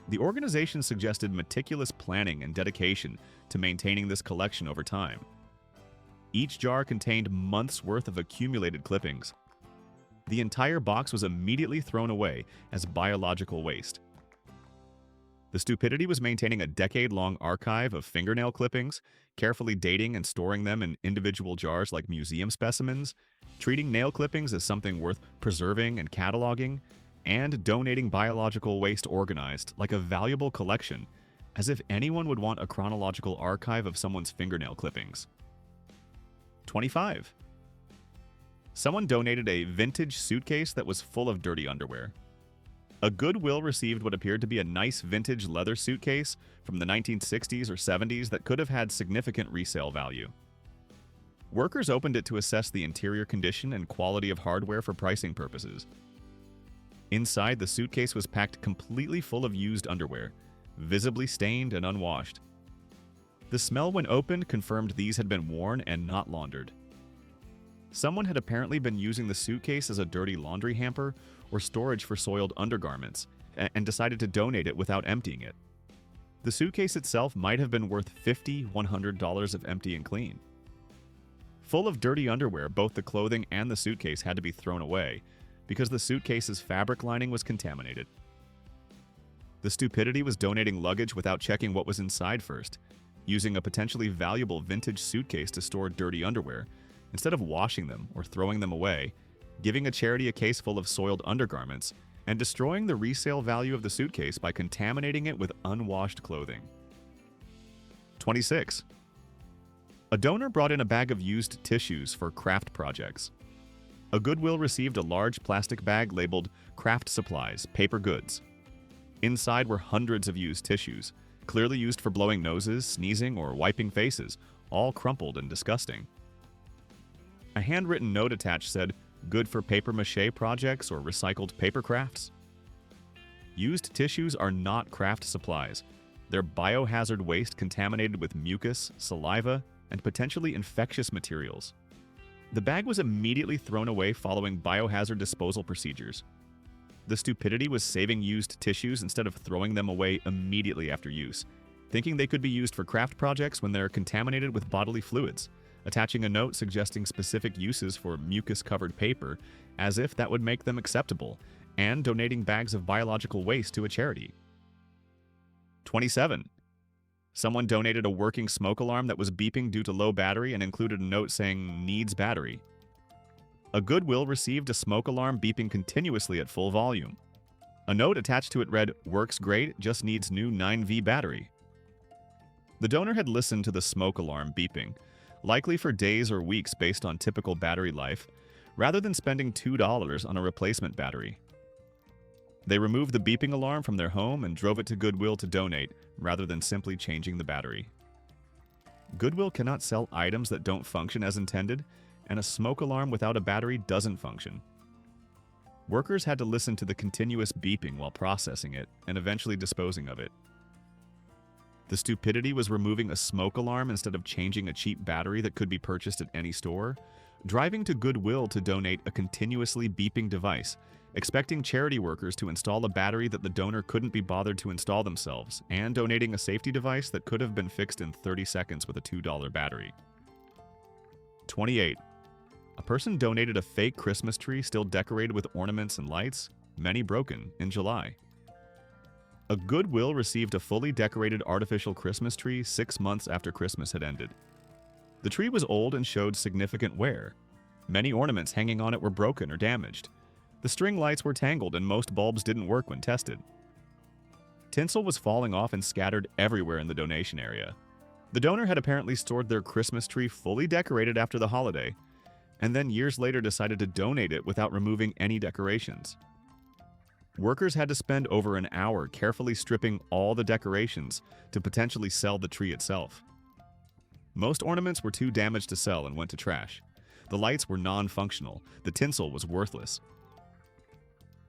S1: The organization suggested meticulous planning and dedication to maintaining this collection over time. Each jar contained months' worth of accumulated clippings. The entire box was immediately thrown away as biological waste. The stupidity was maintaining a decade-long archive of fingernail clippings, carefully dating and storing them in individual jars like museum specimens, treating nail clippings as something worth preserving and cataloging, and donating biological waste organized like a valuable collection, as if anyone would want a chronological archive of someone's fingernail clippings. 25. Someone donated a vintage suitcase that was full of dirty underwear. A Goodwill received what appeared to be a nice vintage leather suitcase from the 1960s or 70s that could have had significant resale value. Workers opened it to assess the interior condition and quality of hardware for pricing purposes. Inside, the suitcase was packed completely full of used underwear, visibly stained and unwashed. The smell when opened confirmed these had been worn and not laundered. Someone had apparently been using the suitcase as a dirty laundry hamper or storage for soiled undergarments, and decided to donate it without emptying it. The suitcase itself might have been worth $50, $100 if empty and clean. Full of dirty underwear, both the clothing and the suitcase had to be thrown away because the suitcase's fabric lining was contaminated. The stupidity was donating luggage without checking what was inside first, using a potentially valuable vintage suitcase to store dirty underwear, instead of washing them or throwing them away, giving a charity a case full of soiled undergarments, and destroying the resale value of the suitcase by contaminating it with unwashed clothing. 26. A donor brought in a bag of used tissues for craft projects. A Goodwill received a large plastic bag labeled Craft Supplies, Paper Goods. Inside were hundreds of used tissues, clearly used for blowing noses, sneezing, or wiping faces, all crumpled and disgusting. A handwritten note attached said, "Good for papier-mâché projects or recycled paper crafts." Used tissues are not craft supplies. They're biohazard waste contaminated with mucus, saliva, and potentially infectious materials. The bag was immediately thrown away following biohazard disposal procedures. The stupidity was saving used tissues instead of throwing them away immediately after use, thinking they could be used for craft projects when they're contaminated with bodily fluids, attaching a note suggesting specific uses for mucus-covered paper as if that would make them acceptable, and donating bags of biological waste to a charity. 27. Someone donated a working smoke alarm that was beeping due to low battery and included a note saying, "Needs battery." A Goodwill received a smoke alarm beeping continuously at full volume. A note attached to it read, "Works great, just needs new 9V battery." The donor had listened to the smoke alarm beeping, likely for days or weeks based on typical battery life, rather than spending $2 on a replacement battery. They removed the beeping alarm from their home and drove it to Goodwill to donate, rather than simply changing the battery. Goodwill cannot sell items that don't function as intended, and a smoke alarm without a battery doesn't function. Workers had to listen to the continuous beeping while processing it and eventually disposing of it. The stupidity was removing a smoke alarm instead of changing a cheap battery that could be purchased at any store, driving to Goodwill to donate a continuously beeping device, expecting charity workers to install a battery that the donor couldn't be bothered to install themselves, and donating a safety device that could have been fixed in 30 seconds with a $2 battery. 28. A person donated a fake Christmas tree still decorated with ornaments and lights, many broken, in July. A Goodwill received a fully decorated artificial Christmas tree 6 months after Christmas had ended. The tree was old and showed significant wear. Many ornaments hanging on it were broken or damaged. The string lights were tangled and most bulbs didn't work when tested. Tinsel was falling off and scattered everywhere in the donation area. The donor had apparently stored their Christmas tree fully decorated after the holiday, and then years later decided to donate it without removing any decorations. Workers had to spend over an hour carefully stripping all the decorations to potentially sell the tree itself. Most ornaments were too damaged to sell and went to trash. The lights were non-functional. The tinsel was worthless.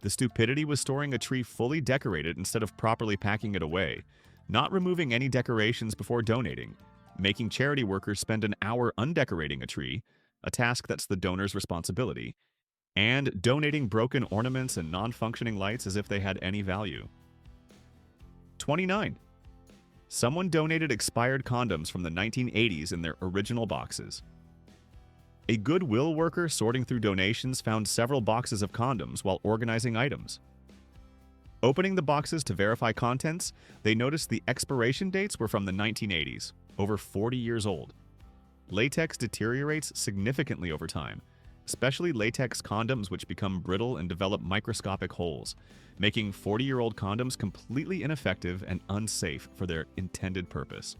S1: The stupidity was storing a tree fully decorated instead of properly packing it away, not removing any decorations before donating, making charity workers spend an hour undecorating a tree, a task that's the donor's responsibility, and donating broken ornaments and non-functioning lights as if they had any value. 29. Someone donated expired condoms from the 1980s in their original boxes. A Goodwill worker sorting through donations found several boxes of condoms while organizing items. Opening the boxes to verify contents, they noticed the expiration dates were from the 1980s, over 40 years old. Latex deteriorates significantly over time, especially latex condoms which become brittle and develop microscopic holes, making 40-year-old condoms completely ineffective and unsafe for their intended purpose.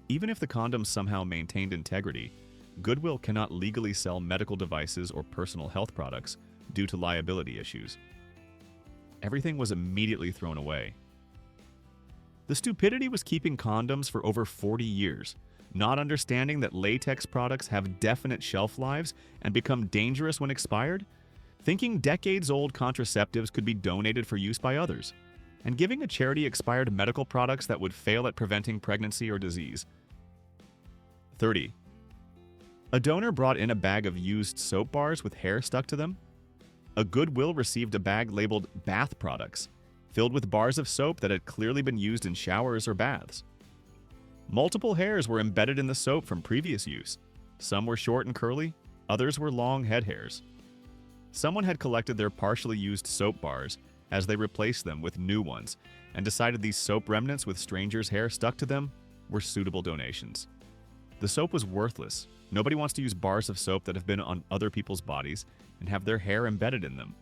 S1: Even if the condoms somehow maintained integrity, Goodwill cannot legally sell medical devices or personal health products due to liability issues. Everything was immediately thrown away. The stupidity was keeping condoms for over 40 years, not understanding that latex products have definite shelf lives and become dangerous when expired, thinking decades-old contraceptives could be donated for use by others, and giving a charity expired medical products that would fail at preventing pregnancy or disease. 30. A donor brought in a bag of used soap bars with hair stuck to them. A Goodwill received a bag labeled bath products, filled with bars of soap that had clearly been used in showers or baths. Multiple hairs were embedded in the soap from previous use. Some were short and curly, others were long head hairs. Someone had collected their partially used soap bars as they replaced them with new ones and decided these soap remnants with strangers' hair stuck to them were suitable donations. The soap was worthless. Nobody wants to use bars of soap that have been on other people's bodies and have their hair embedded in them.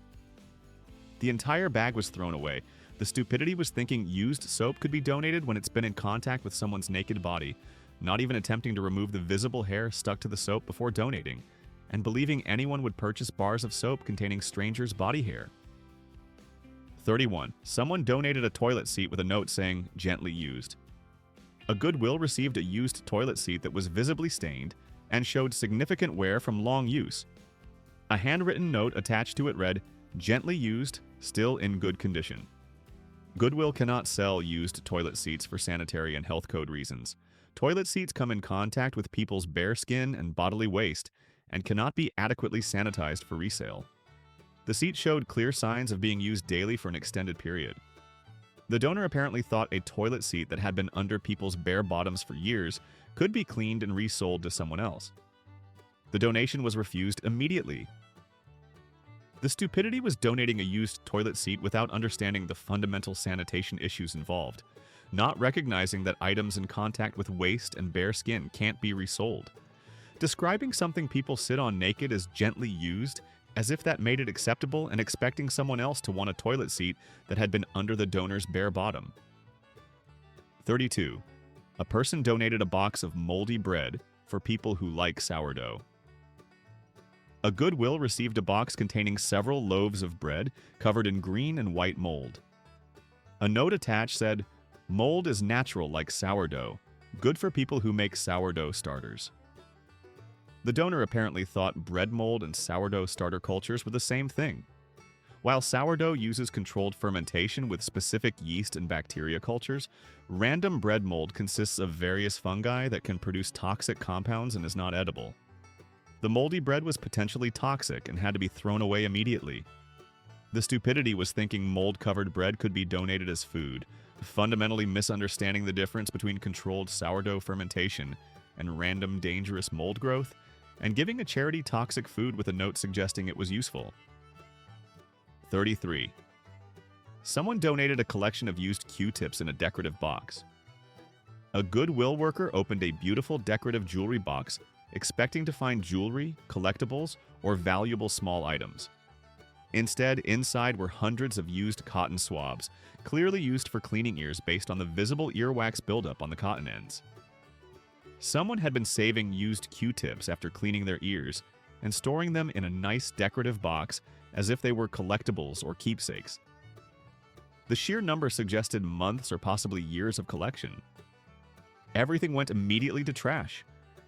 S1: The entire bag was thrown away. The stupidity was thinking used soap could be donated when it's been in contact with someone's naked body, not even attempting to remove the visible hair stuck to the soap before donating, and believing anyone would purchase bars of soap containing strangers' body hair. 31. Someone donated a toilet seat with a note saying, "Gently used." A Goodwill received a used toilet seat that was visibly stained and showed significant wear from long use. A handwritten note attached to it read, "Gently used, still in good condition." Goodwill cannot sell used toilet seats for sanitary and health code reasons. Toilet seats come in contact with people's bare skin and bodily waste and cannot be adequately sanitized for resale. The seat showed clear signs of being used daily for an extended period. The donor apparently thought a toilet seat that had been under people's bare bottoms for years could be cleaned and resold to someone else. The donation was refused immediately. The stupidity was donating a used toilet seat without understanding the fundamental sanitation issues involved, not recognizing that items in contact with waste and bare skin can't be resold. Describing something people sit on naked as gently used, as if that made it acceptable, and expecting someone else to want a toilet seat that had been under the donor's bare bottom. 32. A person donated a box of moldy bread for people who like sourdough. A Goodwill received a box containing several loaves of bread covered in green and white mold. A note attached said, "Mold is natural like sourdough, good for people who make sourdough starters." The donor apparently thought bread mold and sourdough starter cultures were the same thing. While sourdough uses controlled fermentation with specific yeast and bacteria cultures, random bread mold consists of various fungi that can produce toxic compounds and is not edible. The moldy bread was potentially toxic and had to be thrown away immediately. The stupidity was thinking mold-covered bread could be donated as food, fundamentally misunderstanding the difference between controlled sourdough fermentation and random dangerous mold growth, and giving a charity toxic food with a note suggesting it was useful. 33. Someone donated a collection of used Q-tips in a decorative box. A Goodwill worker opened a beautiful decorative jewelry box, expecting to find jewelry, collectibles, or valuable small items. Instead, inside were hundreds of used cotton swabs, clearly used for cleaning ears based on the visible earwax buildup on the cotton ends. Someone had been saving used Q-tips after cleaning their ears and storing them in a nice decorative box as if they were collectibles or keepsakes. The sheer number suggested months or possibly years of collection. Everything went immediately to trash.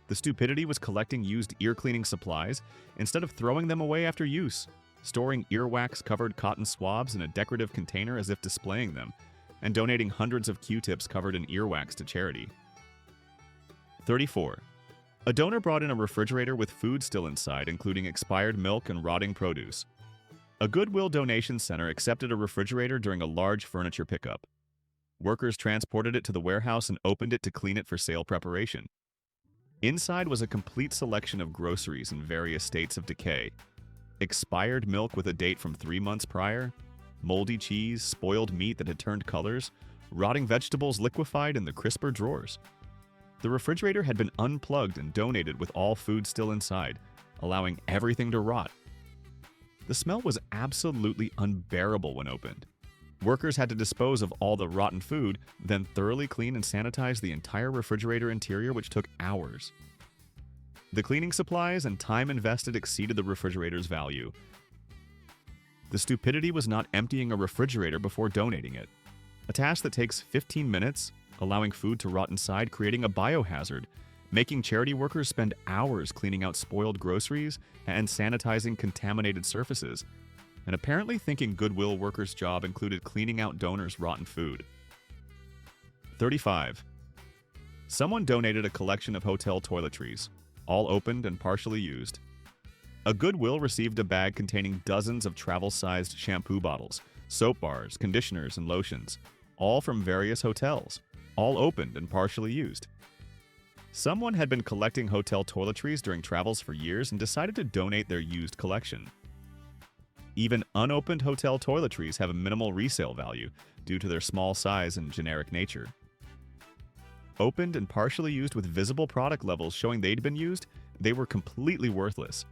S1: The stupidity was collecting used ear cleaning supplies instead of throwing them away after use, storing earwax-covered cotton swabs in a decorative container as if displaying them, and donating hundreds of Q-tips covered in earwax to charity. 34. A donor brought in a refrigerator with food still inside, including expired milk and rotting produce. A Goodwill donation center accepted a refrigerator during a large furniture pickup. Workers transported it to the warehouse and opened it to clean it for sale preparation. Inside was a complete selection of groceries in various states of decay. Expired milk with a date from 3 months prior, moldy cheese, spoiled meat that had turned colors, rotting vegetables liquefied in the crisper drawers. The refrigerator had been unplugged and donated with all food still inside, allowing everything to rot. The smell was absolutely unbearable when opened. Workers had to dispose of all the rotten food, then thoroughly clean and sanitize the entire refrigerator interior, which took hours. The cleaning supplies and time invested exceeded the refrigerator's value. The stupidity was not emptying a refrigerator before donating it, a task that takes 15 minutes, allowing food to rot inside, creating a biohazard, making charity workers spend hours cleaning out spoiled groceries and sanitizing contaminated surfaces, and apparently thinking Goodwill workers' job included cleaning out donors' rotten food. 35. Someone donated a collection of hotel toiletries, all opened and partially used. A Goodwill received a bag containing dozens of travel-sized shampoo bottles, soap bars, conditioners, and lotions, all from various hotels, all opened and partially used. Someone had been collecting hotel toiletries during travels for years and decided to donate their used collection. Even unopened hotel toiletries have a minimal resale value due to their small size and generic nature. Opened and partially used with visible product levels showing they'd been used, they were completely worthless.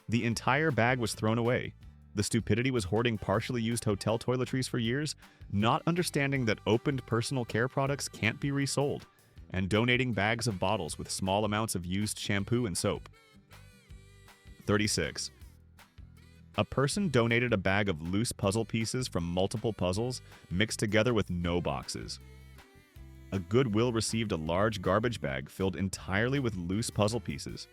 S1: The entire bag was thrown away. The stupidity was hoarding partially used hotel toiletries for years, not understanding that opened personal care products can't be resold, and donating bags of bottles with small amounts of used shampoo and soap. 36. A person donated a bag of loose puzzle pieces from multiple puzzles mixed together with no boxes. A Goodwill received a large garbage bag filled entirely with loose puzzle pieces.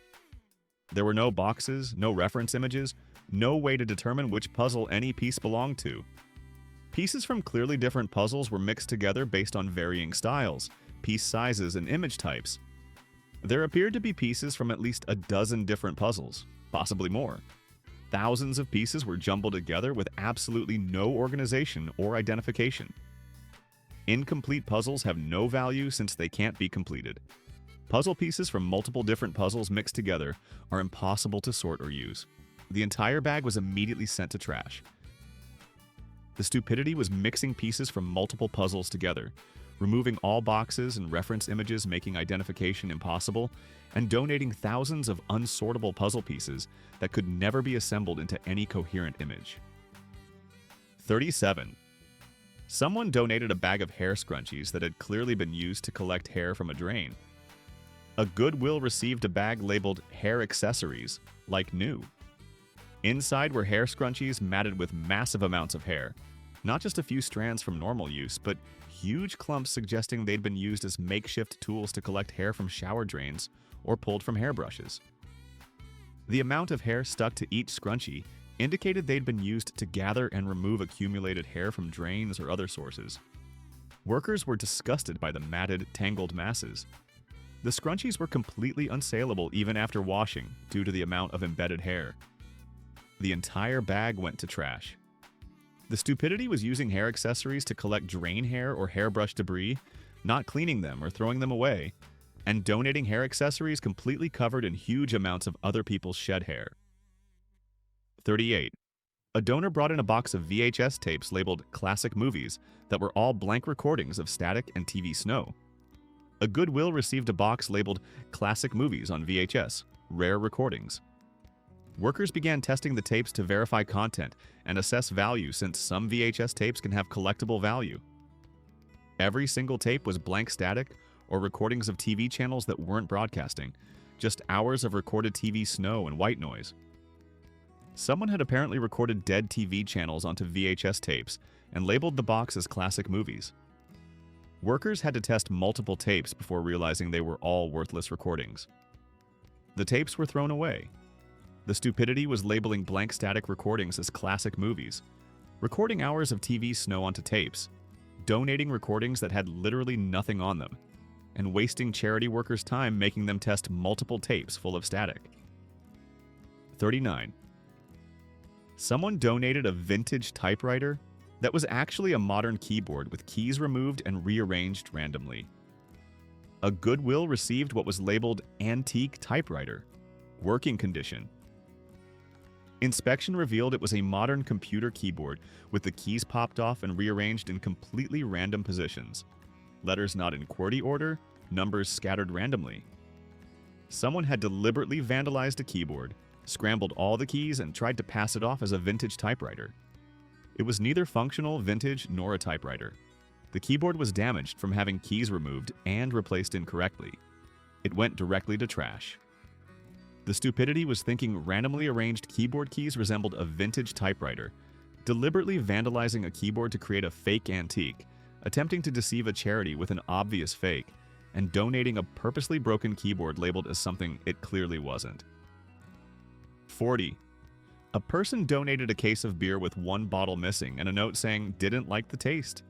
S1: There were no boxes, no reference images, no way to determine which puzzle any piece belonged to. Pieces from clearly different puzzles were mixed together based on varying styles, piece sizes, and image types. There appeared to be pieces from at least a dozen different puzzles, possibly more. Thousands of pieces were jumbled together with absolutely no organization or identification. Incomplete puzzles have no value since they can't be completed. Puzzle pieces from multiple different puzzles mixed together are impossible to sort or use. The entire bag was immediately sent to trash. The stupidity was mixing pieces from multiple puzzles together, removing all boxes and reference images making identification impossible, and donating thousands of unsortable puzzle pieces that could never be assembled into any coherent image. 37. Someone donated a bag of hair scrunchies that had clearly been used to collect hair from a drain. A Goodwill received a bag labeled hair accessories, like new. Inside were hair scrunchies matted with massive amounts of hair. Not just a few strands from normal use, but huge clumps suggesting they'd been used as makeshift tools to collect hair from shower drains or pulled from hairbrushes. The amount of hair stuck to each scrunchie indicated they'd been used to gather and remove accumulated hair from drains or other sources. Workers were disgusted by the matted, tangled masses. The scrunchies were completely unsaleable even after washing due to the amount of embedded hair. The entire bag went to trash. The stupidity was using hair accessories to collect drain hair or hairbrush debris, not cleaning them or throwing them away, and donating hair accessories completely covered in huge amounts of other people's shed hair. 38. A donor brought in a box of VHS tapes labeled Classic Movies that were all blank recordings of static and TV snow. A Goodwill received a box labeled Classic Movies on VHS, Rare Recordings. Workers began testing the tapes to verify content and assess value since some VHS tapes can have collectible value. Every single tape was blank static or recordings of TV channels that weren't broadcasting, just hours of recorded TV snow and white noise. Someone had apparently recorded dead TV channels onto VHS tapes and labeled the box as Classic Movies. Workers had to test multiple tapes before realizing they were all worthless recordings. The tapes were thrown away. The stupidity was labeling blank static recordings as Classic Movies, recording hours of TV snow onto tapes, donating recordings that had literally nothing on them, and wasting charity workers' time making them test multiple tapes full of static. 39. Someone donated a vintage typewriter that was actually a modern keyboard with keys removed and rearranged randomly. A Goodwill received what was labeled Antique Typewriter, Working Condition. Inspection revealed it was a modern computer keyboard with the keys popped off and rearranged in completely random positions. Letters not in QWERTY order, numbers scattered randomly. Someone had deliberately vandalized a keyboard, scrambled all the keys, and tried to pass it off as a vintage typewriter. It was neither functional, vintage, nor a typewriter. The keyboard was damaged from having keys removed and replaced incorrectly. It went directly to trash. The stupidity was thinking randomly arranged keyboard keys resembled a vintage typewriter, deliberately vandalizing a keyboard to create a fake antique, attempting to deceive a charity with an obvious fake, and donating a purposely broken keyboard labeled as something it clearly wasn't. 40. A person donated a case of beer with one bottle missing and a note saying, "Didn't like the taste."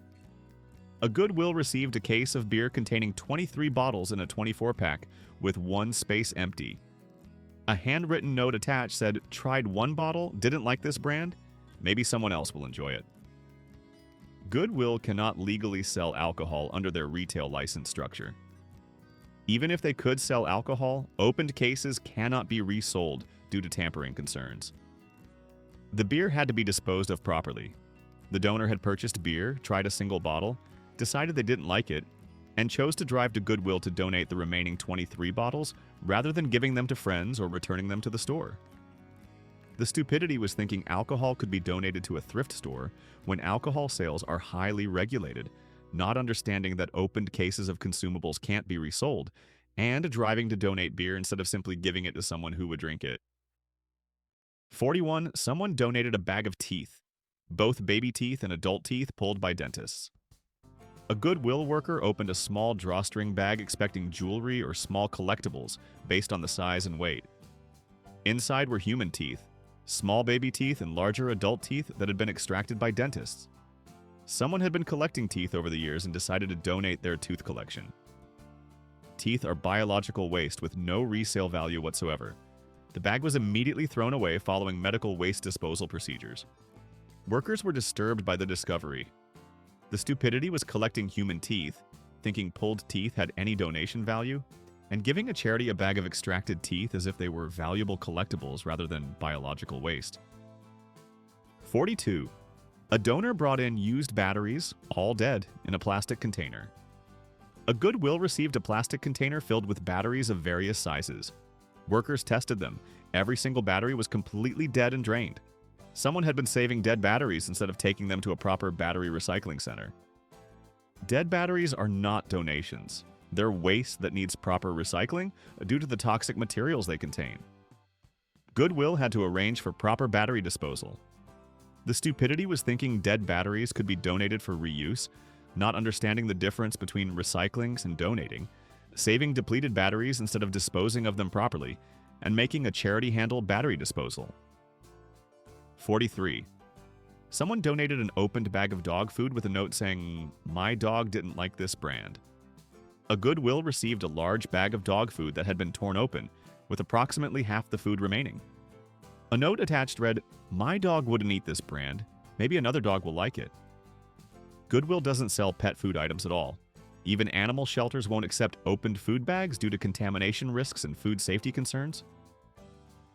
S1: A Goodwill received a case of beer containing 23 bottles in a 24-pack with one space empty. A handwritten note attached said, "Tried one bottle, didn't like this brand? Maybe someone else will enjoy it." Goodwill cannot legally sell alcohol under their retail license structure. Even if they could sell alcohol, opened cases cannot be resold due to tampering concerns. The beer had to be disposed of properly. The donor had purchased beer, tried a single bottle, decided they didn't like it, and chose to drive to Goodwill to donate the remaining 23 bottles rather than giving them to friends or returning them to the store. The stupidity was thinking alcohol could be donated to a thrift store when alcohol sales are highly regulated, not understanding that opened cases of consumables can't be resold, and driving to donate beer instead of simply giving it to someone who would drink it. 41. Someone donated a bag of teeth, both baby teeth and adult teeth pulled by dentists. A Goodwill worker opened a small drawstring bag expecting jewelry or small collectibles based on the size and weight. Inside were human teeth, small baby teeth, and larger adult teeth that had been extracted by dentists. Someone had been collecting teeth over the years and decided to donate their tooth collection. Teeth are biological waste with no resale value whatsoever. The bag was immediately thrown away following medical waste disposal procedures. Workers were disturbed by the discovery. The stupidity was collecting human teeth, thinking pulled teeth had any donation value, and giving a charity a bag of extracted teeth as if they were valuable collectibles rather than biological waste. 42. A donor brought in used batteries, all dead, in a plastic container. A Goodwill received a plastic container filled with batteries of various sizes. Workers tested them. Every single battery was completely dead and drained. Someone had been saving dead batteries instead of taking them to a proper battery recycling center. Dead batteries are not donations. They're waste that needs proper recycling due to the toxic materials they contain. Goodwill had to arrange for proper battery disposal. The stupidity was thinking dead batteries could be donated for reuse, not understanding the difference between recycling and donating, saving depleted batteries instead of disposing of them properly, and making a charity handle battery disposal. 43. Someone donated an opened bag of dog food with a note saying, "My dog didn't like this brand." A Goodwill received a large bag of dog food that had been torn open, with approximately half the food remaining. A note attached read, "My dog wouldn't eat this brand. Maybe another dog will like it." Goodwill doesn't sell pet food items at all. Even animal shelters won't accept opened food bags due to contamination risks and food safety concerns.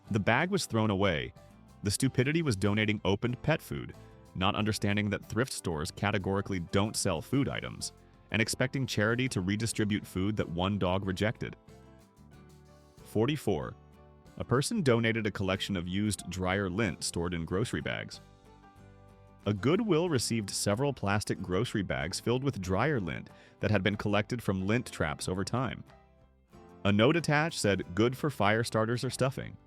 S1: The bag was thrown away. The stupidity was donating opened pet food, not understanding that thrift stores categorically don't sell food items, and expecting charity to redistribute food that one dog rejected. 44. A person donated a collection of used dryer lint stored in grocery bags. A Goodwill received several plastic grocery bags filled with dryer lint that had been collected from lint traps over time. A note attached said, "Good for fire starters or stuffing."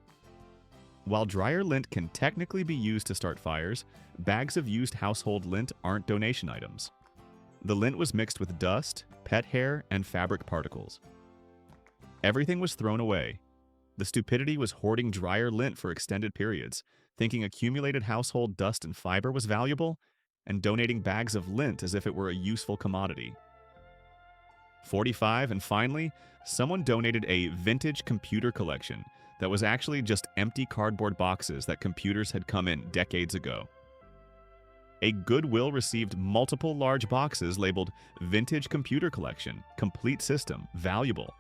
S1: While dryer lint can technically be used to start fires, bags of used household lint aren't donation items. The lint was mixed with dust, pet hair, and fabric particles. Everything was thrown away. The stupidity was hoarding dryer lint for extended periods, thinking accumulated household dust and fiber was valuable, and donating bags of lint as if it were a useful commodity. 45, and finally, someone donated a vintage computer collection that was actually just empty cardboard boxes that computers had come in decades ago. A Goodwill received multiple large boxes labeled Vintage Computer Collection, Complete System, Valuable.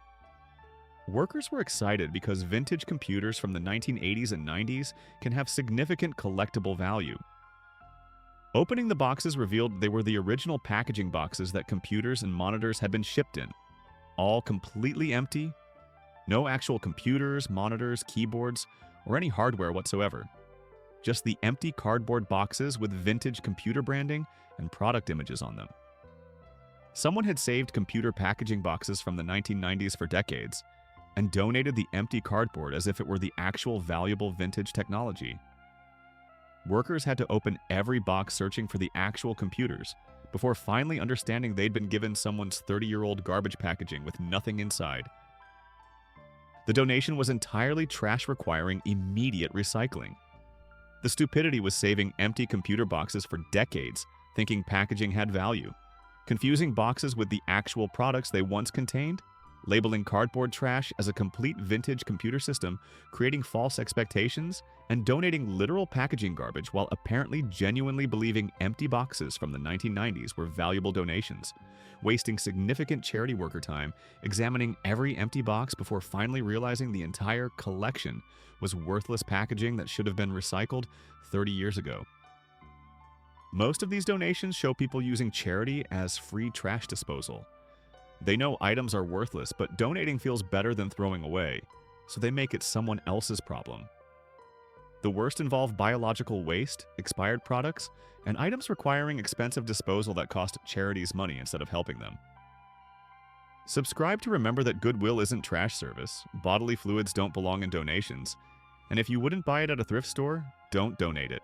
S1: Workers were excited because vintage computers from the 1980s and 90s can have significant collectible value. Opening the boxes revealed they were the original packaging boxes that computers and monitors had been shipped in, all completely empty, no actual computers, monitors, keyboards, or any hardware whatsoever. Just the empty cardboard boxes with vintage computer branding and product images on them. Someone had saved computer packaging boxes from the 1990s for decades and donated the empty cardboard as if it were the actual valuable vintage technology. Workers had to open every box searching for the actual computers before finally understanding they'd been given someone's 30-year-old garbage packaging with nothing inside. The donation was entirely trash requiring immediate recycling. The stupidity was saving empty computer boxes for decades, thinking packaging had value, confusing boxes with the actual products they once contained, labeling cardboard trash as a complete vintage computer system, creating false expectations, and donating literal packaging garbage while apparently genuinely believing empty boxes from the 1990s were valuable donations, wasting significant charity worker time examining every empty box before finally realizing the entire collection was worthless packaging that should have been recycled 30 years ago. Most of these donations show people using charity as free trash disposal. They know items are worthless, but donating feels better than throwing away, so they make it someone else's problem. The worst involve biological waste, expired products, and items requiring expensive disposal that cost charities money instead of helping them. Subscribe to remember that Goodwill isn't trash service, bodily fluids don't belong in donations, and if you wouldn't buy it at a thrift store, don't donate it.